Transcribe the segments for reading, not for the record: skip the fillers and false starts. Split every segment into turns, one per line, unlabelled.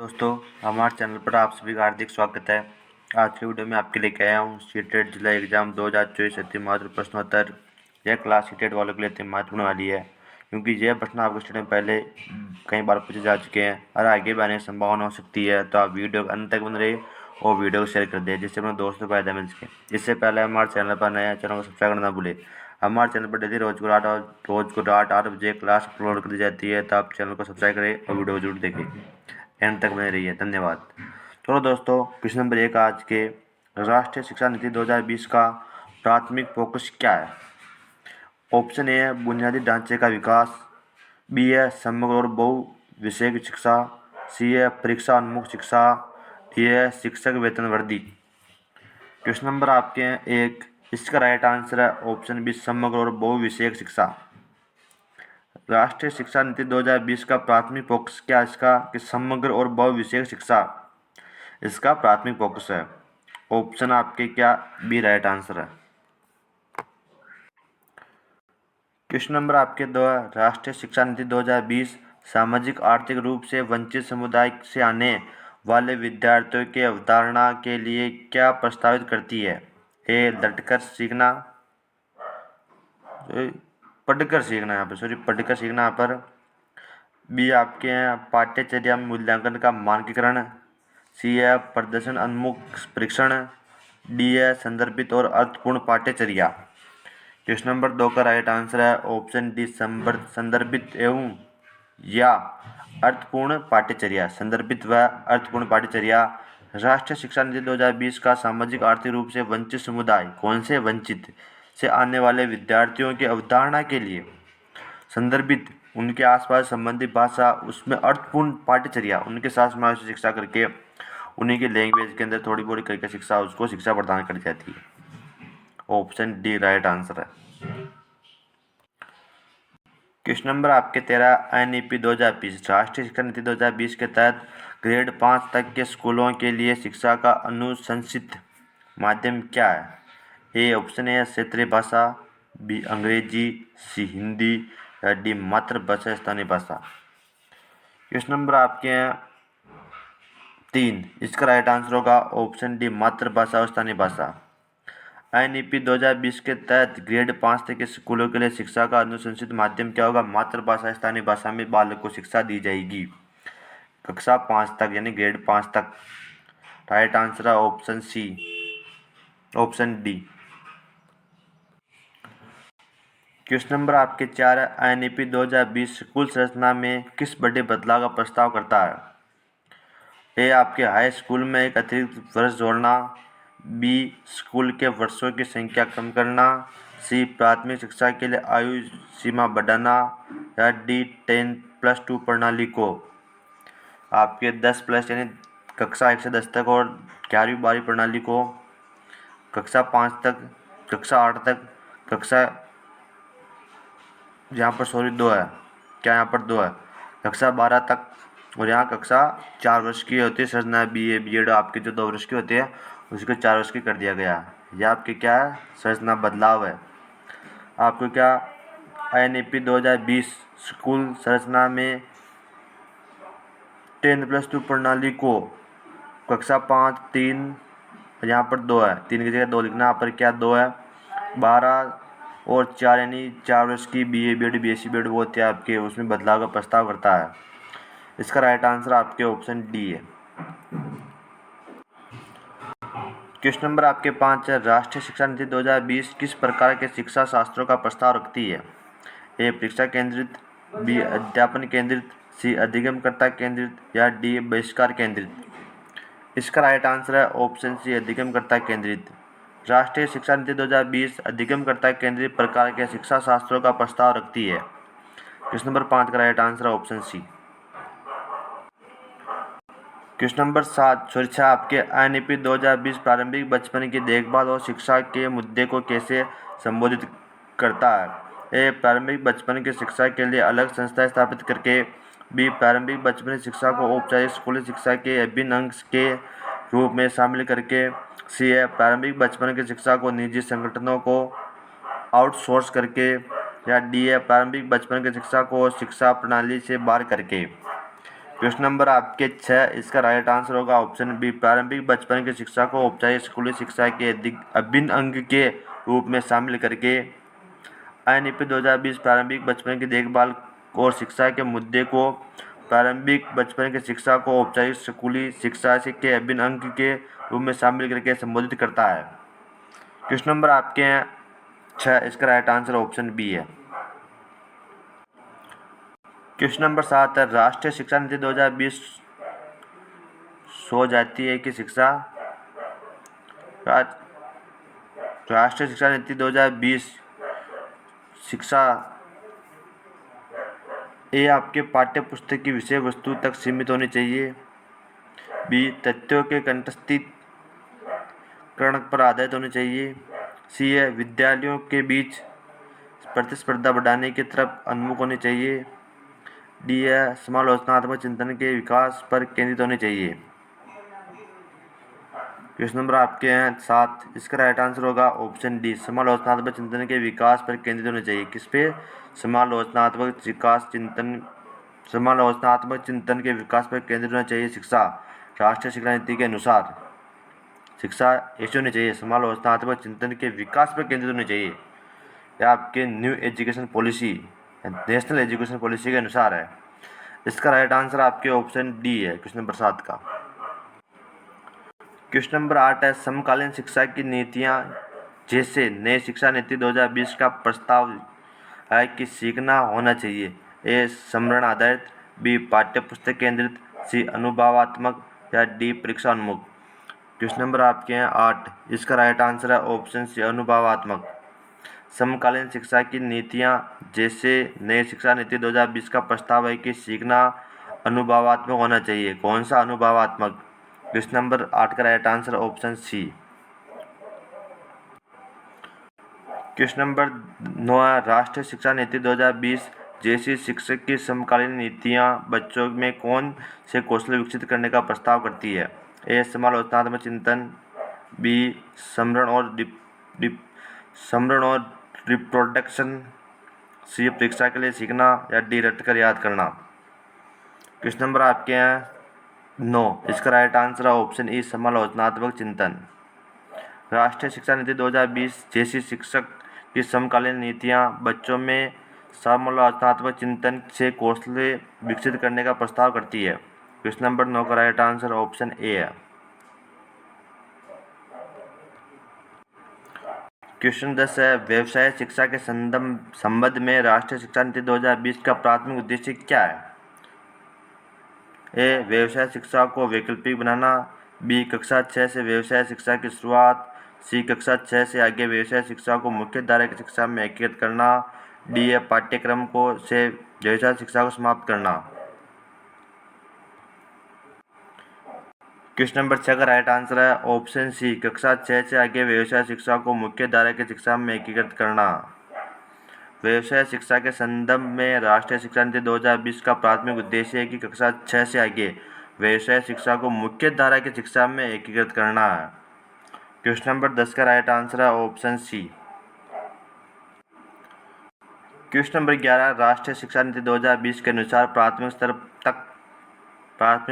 दोस्तों, हमारे चैनल पर आप सभी का हार्दिक स्वागत है। आज की वीडियो में आपके लेके आया हूँ सीटेट जिला एग्जाम 2024 अति महत्वपूर्ण प्रश्नोत्तर। यह क्लास सीटेट वालों के लिए अति महत्वपूर्ण वाली है, क्योंकि यह प्रश्न आपके स्टूडेंट में पहले कई बार पूछे जा चुके हैं और आगे भी आने की संभावना हो सकती है। तो आप वीडियो अंत तक बन रहे और वीडियो को शेयर कर दें, जिससे अपने दोस्तों को फायदा मिल सके। इससे पहले हमारे चैनल पर नया चैनल को सब्सक्राइब करना भूले। हमारे चैनल पर डेली रोज को रात 8 बजे क्लास अपलोड कर दी जाती है, तो आप चैनल को सब्सक्राइब करें और वीडियो जरूर देखें। एंड तक बने रहिए। धन्यवाद। चलो दोस्तों, क्वेश्चन नंबर 1 आज के, राष्ट्रीय शिक्षा नीति 2020 का प्राथमिक फोकस क्या है? ऑप्शन ए है बुनियादी ढांचे का विकास, बी है समग्र और बहु विषयक शिक्षा, सी है परीक्षा उन्मुख शिक्षा, डी है शिक्षक वेतन वृद्धि। क्वेश्चन नंबर आपके हैं 1, इसका राइट आंसर है ऑप्शन बी समग्र और बहु विषयक शिक्षा। राष्ट्रीय शिक्षा नीति 2020 का प्राथमिक फोकस क्या है इसका कि समग्र और बहुविषयक शिक्षा इसका प्राथमिक फोकस है। ऑप्शन आपके क्या बी राइट आंसर है। क्वेश्चन नंबर आपके 2 है, राष्ट्रीय शिक्षा नीति 2020 सामाजिक आर्थिक रूप से वंचित समुदाय से आने वाले विद्यार्थियों की अवधारणा के लिए क्या प्रस्तावित करती है? ए डटकर सीखना, पढ़कर सीखना पढ़कर सीखना यहाँ पर। बी आपके हैं पाठ्यचर्या में मूल्यांकन का मानकीकरण, सी है प्रदर्शन उन्मुख परीक्षण, डी है संदर्भित और अर्थपूर्ण पाठ्यचर्या। क्वेश्चन नंबर 2 का राइट आंसर है ऑप्शन डी संदर्भित एवं या अर्थपूर्ण पाठ्यचर्या। संदर्भित व अर्थपूर्ण पाठ्यचर्या। राष्ट्रीय शिक्षा नीति 2020 का सामाजिक आर्थिक रूप से वंचित समुदाय, कौन से वंचित से आने वाले विद्यार्थियों की अवधारणा के लिए संदर्भित उनके आसपास संबंधित भाषा, उसमें अर्थपूर्ण पाठ्यचर्या, उनके साथ समावेश शिक्षा करके उन्हीं के लैंग्वेज के अंदर थोड़ी बहुत करके शिक्षा उसको शिक्षा प्रदान कर जाती है। ऑप्शन डी राइट आंसर है। क्वेश्चन नंबर आपके 13, एनईपी 2020 राष्ट्रीय शिक्षा नीति 2020 के तहत ग्रेड 5 तक के स्कूलों के लिए शिक्षा का अनुशंसित माध्यम क्या है? ए ऑप्शन है क्षेत्रीय भाषा, बी अंग्रेजी, सी हिंदी या डी मातृभाषा स्थानीय भाषा। क्वेश्चन नंबर आपके हैं 3, इसका राइट आंसर होगा ऑप्शन डी मातृभाषा और स्थानीय भाषा। एनईपी 2020 के तहत ग्रेड 5 तक के स्कूलों के लिए शिक्षा का अनुशंसित माध्यम क्या होगा? मातृभाषा स्थानीय भाषा में बालक को शिक्षा दी जाएगी कक्षा 5 तक, यानी ग्रेड 5 तक। राइट आंसर है option C, option D. Question number आपके 4 है, एनईपी 2020 स्कूल संरचना में किस बड़े बदलाव का प्रस्ताव करता है? ए आपके हाई स्कूल में एक अतिरिक्त वर्ष जोड़ना, बी स्कूल के वर्षों की संख्या कम करना, सी प्राथमिक शिक्षा के लिए आयु सीमा बढ़ाना या डी 10+2 प्रणाली को आपके 10+ यानी कक्षा 1 से 10 तक और 11वीं 12वीं प्रणाली को कक्षा 5 तक, कक्षा 8 तक, कक्षा यहाँ पर 2 है, क्या यहाँ पर 2 है, कक्षा 12 तक, और यहाँ कक्षा 4 वर्ष की होती है संरचना। बीए बीएड आपके जो 2 वर्ष की होती है उसको 4 वर्ष की कर दिया गया है। यह आपके क्या है? संरचना बदलाव है। आपको क्या एनईपी 2020 स्कूल संरचना में 10+2 प्रणाली को कक्षा 5 3, यहाँ पर 2 है, 3 की जगह 2 लिखना, यहाँ पर क्या 2 है, 12 और 4 यानी 4 वर्ष की बीए बीएड बीएससी बीएड वो होती है आपके, उसमें बदलाव का प्रस्ताव करता है। इसका राइट आंसर आपके ऑप्शन डी है। क्वेश्चन नंबर आपके 5 है, राष्ट्रीय शिक्षा नीति 2020 किस प्रकार के शिक्षा शास्त्रों का प्रस्ताव रखती है? ए परीक्षा केंद्रित, बी अध्यापन केंद्रित, सी अधिगमकर्ता केंद्रित या डी बहिष्कार केंद्रित। इसका राइट आंसर है ऑप्शन सी अधिगमकर्ता केंद्रित। राष्ट्रीय शिक्षा नीति 2020 अधिगमकर्ता केंद्रित प्रकार के शिक्षा शास्त्रों का प्रस्ताव रखती है। क्वेश्चन नंबर 5 का राइट आंसर है ऑप्शन सी। क्वेश्चन नंबर 7 सुरक्षा आपके एनईपी 2020 प्रारंभिक बचपन की देखभाल और शिक्षा के मुद्दे को कैसे संबोधित करता है? ए प्रारंभिक बचपन की शिक्षा के लिए अलग संस्था स्थापित करके, बी प्रारंभिक बचपन शिक्षा को औपचारिक स्कूली शिक्षा के अभिन्न अंग के रूप में शामिल करके, सी है प्रारंभिक बचपन की शिक्षा को निजी संगठनों को आउटसोर्स करके, या डी है प्रारंभिक बचपन की शिक्षा को शिक्षा प्रणाली से बाहर करके। क्वेश्चन नंबर आपके 6, इसका राइट आंसर होगा ऑप्शन बी। प्रारंभिक बचपन की शिक्षा को औपचारिक स्कूली शिक्षा के अभिन्न अंग के रूप में शामिल करके INP 2020 प्रारंभिक बचपन की देखभाल और शिक्षा के मुद्दे को प्रारंभिक बचपन की शिक्षा को औपचारिक स्कूली शिक्षा के अभिन्न अंग के रूप में शामिल करके संबोधित करता है। क्वेश्चन नंबर आपके हैं 6, इसका राइट आंसर ऑप्शन बी है। क्वेश्चन नंबर 7 है, राष्ट्रीय शिक्षा नीति 2020 सो जाती है कि शिक्षा राष्ट्रीय शिक्षा नीति 2020 शिक्षा ए आपके पाठ्य पुस्तक की विषय वस्तु तक सीमित होनी चाहिए, बी तथ्यों के कंठस्थीकरण पर आधारित होनी चाहिए, सी है विद्यालयों के बीच प्रतिस्पर्धा बढ़ाने की तरफ उन्मुख होनी चाहिए, डी है समालोचनात्मक चिंतन के विकास पर केंद्रित होनी चाहिए। क्वेश्चन नंबर आपके हैं 7, इसका राइट आंसर होगा ऑप्शन डी, समालोचनात्मक चिंतन के विकास पर केंद्रित होनी चाहिए। किस पे? समालोचनात्मक चिंतन के विकास पर केंद्रित होना चाहिए शिक्षा। राष्ट्रीय शिक्षा नीति के अनुसार शिक्षा ऐसी होनी चाहिए, समालोचनात्मक चिंतन के विकास पर केंद्रित होनी चाहिए। यह आपके new education policy, national education policy के अनुसार है। इसका राइट आंसर आपके ऑप्शन डी है क्वेश्चन नंबर 7 का। क्वेश्चन नंबर 8 है, समकालीन शिक्षा की नीतियाँ जैसे नई शिक्षा नीति 2020 का प्रस्ताव है कि सीखना होना चाहिए, ए समरण आधारित, बी पाठ्य पुस्तक केंद्रित, सी अनुभवात्मक या डी परीक्षा उन्मुख। क्वेश्चन नंबर आपके हैं 8, इसका राइट आंसर है ऑप्शन सी अनुभवात्मक। समकालीन शिक्षा की नीतियाँ जैसे नई शिक्षा नीति 2020 का प्रस्ताव है कि सीखना अनुभवात्मक होना चाहिए। कौन सा अनुभवात्मक? क्वेश्चन नंबर 8 का right answer option C. Question number 9 है, राष्ट्रीय शिक्षा नीति 2020 जैसी शिक्षक की समकालीन नीतियाँ बच्चों में कौन से कौशल विकसित करने का प्रस्ताव करती है, ए समालोचनात्मक चिंतन, बी समरण और रिप्रोडक्शन, सी परीक्षा के लिए सीखना या डी रटकर याद करना। क्वेश्चन नंबर आपके हैं 9, इसका राइट आंसर है ऑप्शन ई समालोचनात्मक चिंतन। राष्ट्रीय शिक्षा नीति 2020 जैसी शिक्षक की समकालीन नीतियाँ बच्चों में समालोचनात्मक चिंतन से कौशल विकसित करने का प्रस्ताव करती है। क्वेश्चन नंबर 9 का राइट आंसर ऑप्शन ए है। क्वेश्चन 10 है, व्यवसाय शिक्षा के संबंध में राष्ट्रीय शिक्षा नीति 2020 का प्राथमिक उद्देश्य क्या है, ए व्यवसाय शिक्षा को वैकल्पिक बनाना, बी कक्षा 6 से व्यवसाय शिक्षा की शुरुआत, सी कक्षा 6 से आगे व्यवसाय शिक्षा को मुख्य धारा की शिक्षा में एकीकृत करना, डी है पाठ्यक्रम को से व्यवसाय शिक्षा को समाप्त करना। क्वेश्चन नंबर 6 का राइट आंसर है ऑप्शन सी कक्षा 6 से आगे व्यवसाय शिक्षा को मुख्य धारा की शिक्षा में एकीकृत करना। व्यवसाय शिक्षा के संदर्भ में राष्ट्रीय शिक्षा नीति 2020 का प्राथमिक उद्देश्य है कि कक्षा 6 से आगे व्यवसाय शिक्षा को मुख्य धारा की शिक्षा में एकीकृत करना है। क्वेश्चन नंबर 10 का राइट आंसर है ऑप्शन सी। क्वेश्चन नंबर 11, राष्ट्रीय शिक्षा नीति 2020 के अनुसार प्राथमिक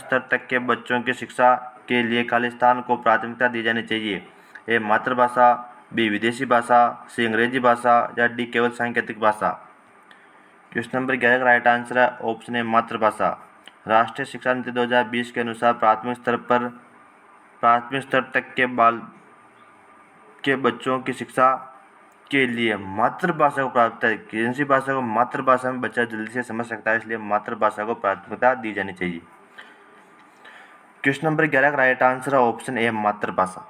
स्तर तक के बच्चों की शिक्षा के लिए खाली स्थान को प्राथमिकता दी जानी चाहिए, ए मातृभाषा, बी विदेशी भाषा, सी अंग्रेजी भाषा या डी केवल सांकेतिक भाषा। क्वेश्चन नंबर 11 का राइट आंसर है ऑप्शन ए मातृभाषा। राष्ट्रीय शिक्षा नीति 2020 के अनुसार प्राथमिक स्तर तक के बच्चों की शिक्षा के लिए मातृभाषा को प्राथमिकता, किसी भाषा को मातृभाषा में बच्चा जल्दी से समझ सकता है, इसलिए मातृभाषा को प्राथमिकता दी जानी चाहिए। क्वेश्चन नंबर 11 का राइट आंसर है ऑप्शन ए मातृभाषा।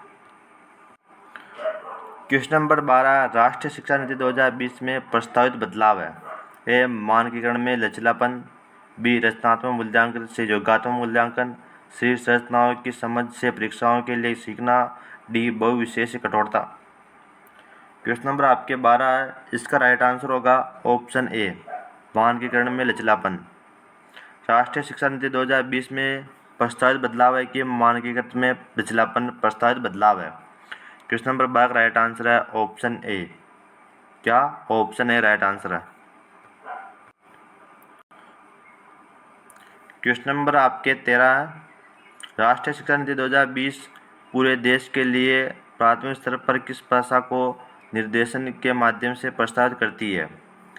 क्वेश्चन नंबर 12, राष्ट्रीय शिक्षा नीति 2020 में प्रस्तावित बदलाव है, ए मानकीकरण में लचीलापन, बी रचनात्मक मूल्यांकन से योगात्मक मूल्यांकन, सी संरचनाओं की समझ से परीक्षाओं के लिए सीखना, डी बहुविषय से कठोरता। क्वेश्चन नंबर आपके 12 है, इसका राइट आंसर होगा ऑप्शन ए मानकीकरण में लचीलापन। राष्ट्रीय शिक्षा नीति 2020 में प्रस्तावित बदलाव है कि मानकीकरण में लचीलापन प्रस्तावित बदलाव है। क्वेश्चन नंबर 12 का राइट आंसर है ऑप्शन ए। क्या? ऑप्शन ए राइट आंसर है। क्वेश्चन नंबर आपके 13 है, राष्ट्रीय शिक्षा नीति 2020 पूरे देश के लिए प्राथमिक स्तर पर किस भाषा को निर्देशन के माध्यम से प्रस्तावित करती है?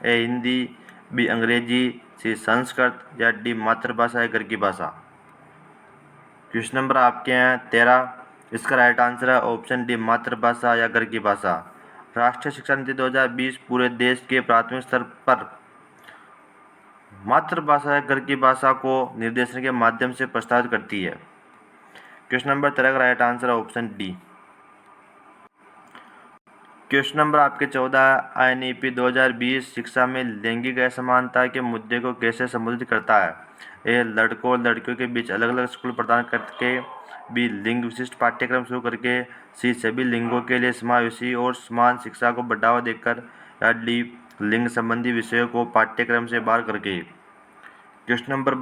ए हिंदी, बी अंग्रेजी, सी संस्कृत या डी मातृभाषा या घर की भाषा। क्वेश्चन नंबर आपके हैं 13, इसका राइट आंसर है ऑप्शन डी मातृभाषा या घर की भाषा। राष्ट्रीय शिक्षा नीति 2020 पूरे देश के प्राथमिक स्तर पर मातृभाषा या घर की भाषा को निर्देशन के माध्यम से प्रस्तावित करती है। क्वेश्चन नंबर 13 का राइट आंसर है ऑप्शन डी। क्वेश्चन नंबर आपके 14, INEP 2020 शिक्षा में लैंगिक असमानता के मुद्दे को कैसे संबोधित करता है? ए लड़कों और लड़कियों के बीच अलग अलग स्कूल प्रदान करके, बी लिंग विशिष्ट पाठ्यक्रम शुरू करके, सी सभी लिंगों के लिए समावेशी और समान शिक्षा को बढ़ावा देकर, या डी लिंग संबंधी विषयों को पाठ्यक्रम से बाहर करके। क्वेश्चन नंबर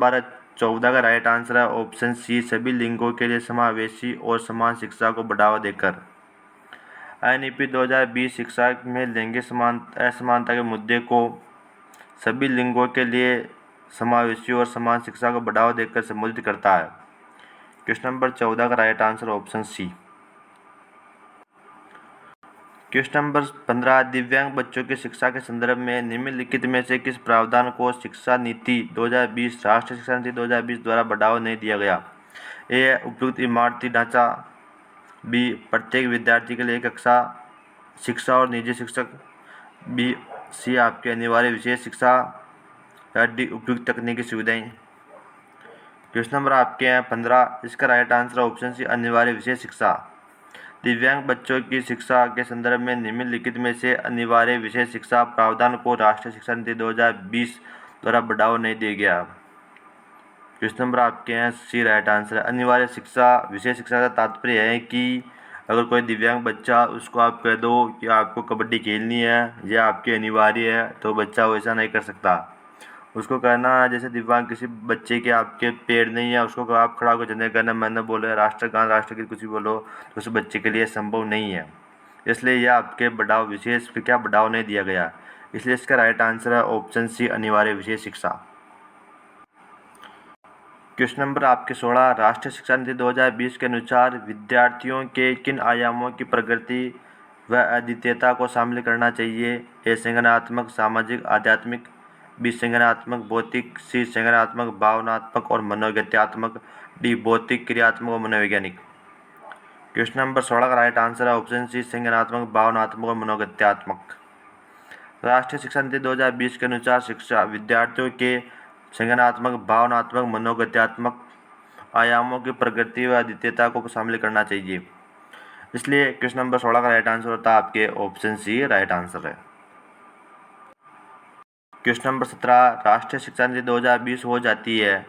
14 का राइट आंसर है ऑप्शन सी, सभी लिंगों के लिए समावेशी और समान शिक्षा को बढ़ावा देकर। INEP 2020 शिक्षा में लैंगिक असमानता के मुद्दे को सभी लिंगों के लिए समावेशी और समान शिक्षा को बढ़ावा देकर संबोधित करता है। क्वेश्चन नंबर 14 का right answer option C. Question number 15, दिव्यांग बच्चों की शिक्षा के संदर्भ में निम्नलिखित में से किस प्रावधान को शिक्षा नीति 2020 राष्ट्रीय शिक्षा नीति 2020 द्वारा बढ़ावा नहीं दिया गया? ए उपयुक्त इमारती ढांचा, बी प्रत्येक विद्यार्थी के लिए एक कक्षा शिक्षा और निजी शिक्षक, बी सी आपके अनिवार्य विशेष शिक्षा, या डी उपयुक्त तकनीकी सुविधाएं। क्वेश्चन नंबर आपके हैं 15, इसका राइट आंसर ऑप्शन सी अनिवार्य विशेष शिक्षा। दिव्यांग बच्चों की शिक्षा के संदर्भ में निम्नलिखित में से अनिवार्य विशेष शिक्षा प्रावधान को राष्ट्रीय शिक्षा नीति 2020 द्वारा बढ़ावा नहीं दिया गया। क्वेश्चन नंबर आपके हैं सी राइट आंसर है अनिवार्य शिक्षा। विशेष शिक्षा का तात्पर्य है कि अगर कोई दिव्यांग बच्चा, उसको आप कह दो कि आपको कबड्डी खेलनी है या आपकी अनिवार्य है, तो बच्चा वैसा नहीं कर सकता। उसको कहना है जैसे दिव्यांग किसी बच्चे के आपके पैर नहीं है, उसको आप खड़ा होकर झंडे कहना मैंने बोले राष्ट्रगान राष्ट्रगीत कुछ भी बोलो, तो उस बच्चे के लिए संभव नहीं है। इसलिए यह आपके बढ़ाव विशेष क्या बढ़ाव नहीं दिया गया, इसलिए इसका राइट आंसर है ऑप्शन सी अनिवार्य विशेष शिक्षा। क्वेश्चन नंबर आपके 16, राष्ट्रीय शिक्षा नीति 2020 के अनुसार विद्यार्थियों के किन आयामों की प्रगति व अद्वितीयता को शामिल करना चाहिए? ए संज्ञानात्मक, सामाजिक, आध्यात्मिक, बी संज्ञानात्मक, भौतिक, सी संज्ञानात्मक, भावनात्मक और मनोगत्यात्मक, डी भौतिक, क्रियात्मक और मनोवैज्ञानिक। क्वेश्चन नंबर 16 का राइट आंसर है ऑप्शन सी संज्ञानात्मक, भावनात्मक और मनोगत्यात्मक। राष्ट्रीय शिक्षा नीति 2020 के अनुसार शिक्षा विद्यार्थियों के संज्ञानात्मक, भावनात्मक, मनोगत्यात्मक आयामों की प्रगति व अद्वितीयता को शामिल करना चाहिए। इसलिए क्वेश्चन नंबर 16 का राइट आंसर होता है आपके ऑप्शन सी राइट आंसर है। क्वेश्चन नंबर 17, राष्ट्रीय शिक्षा नीति 2020 हो जाती है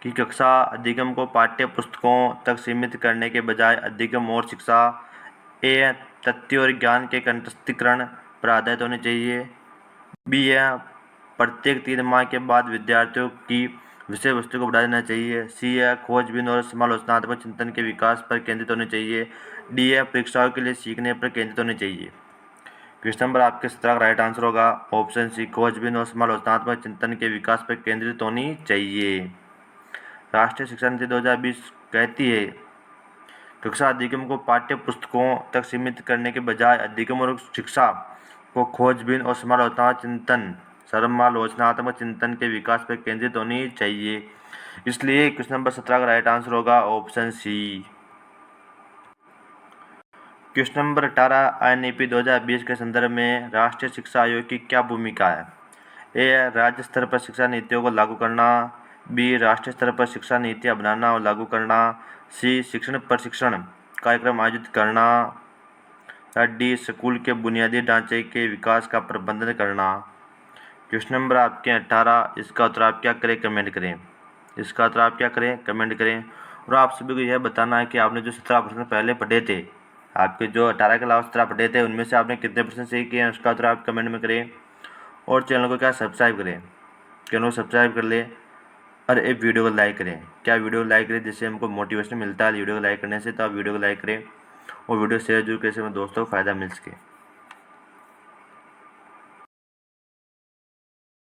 कि कक्षा अधिगम को पाठ्य पुस्तकों तक सीमित करने के बजाय अधिगम और शिक्षा ए तथ्य और ज्ञान के कंठस्थीकरण पर आधारित होनी चाहिए, बी है प्रत्येक 3 माह के बाद विद्यार्थियों की विषय वस्तु को बढ़ा देना चाहिए, सी है खोजबीन और समालोचनात्मक चिंतन के विकास पर केंद्रित होनी चाहिए, डी है परीक्षाओं के लिए सीखने पर केंद्रित होनी चाहिए। क्वेश्चन नंबर आपके 17 का राइट आंसर होगा ऑप्शन सी खोजबीन और समालोचनात्मक चिंतन के विकास पर केंद्रित होनी चाहिए। राष्ट्रीय शिक्षा नीति 2020 कहती है कक्षा अधिगम को पाठ्य पुस्तकों तक सीमित करने के बजाय अधिगम और शिक्षा को खोजबीन और समालोचनात्मक चिंतन के विकास पर केंद्रित होनी चाहिए। इसलिए क्वेश्चन नंबर 17 का राइट आंसर होगा option C. Question number 18, INEP 2020 के संदर्भ में राष्ट्रीय शिक्षा आयोग की क्या भूमिका है? ए राज्य स्तर पर शिक्षा नीतियों को लागू करना, बी राष्ट्रीय स्तर पर शिक्षा नीतियाँ बनाना और लागू करना, सी शिक्षण प्रशिक्षण कार्यक्रम आयोजित करना, या डी स्कूल के बुनियादी ढांचे के विकास का प्रबंधन करना। क्वेश्चन नंबर आपके 18, इसका उत्तर आप क्या करें कमेंट करें। इसका उत्तर आप क्या करें कमेंट करें। और आप सभी को यह बताना है कि आपने जो 17 प्रश्न पहले पढ़े थे, आपके जो 18 के अलावा 17 पढ़े थे, उनमें से आपने कितने प्रश्न सही किए हैं, उसका उत्तर आप कमेंट में करें। और चैनल को क्या सब्सक्राइब करें, चैनल को सब्सक्राइब कर ले और एक वीडियो को लाइक करें। क्या वीडियो को लाइक करें जिससे हमको मोटिवेशन मिलता है वीडियो को लाइक करने से, तो आप वीडियो को लाइक करें और वीडियो शेयर जरूर करें, दोस्तों को फ़ायदा मिल सके।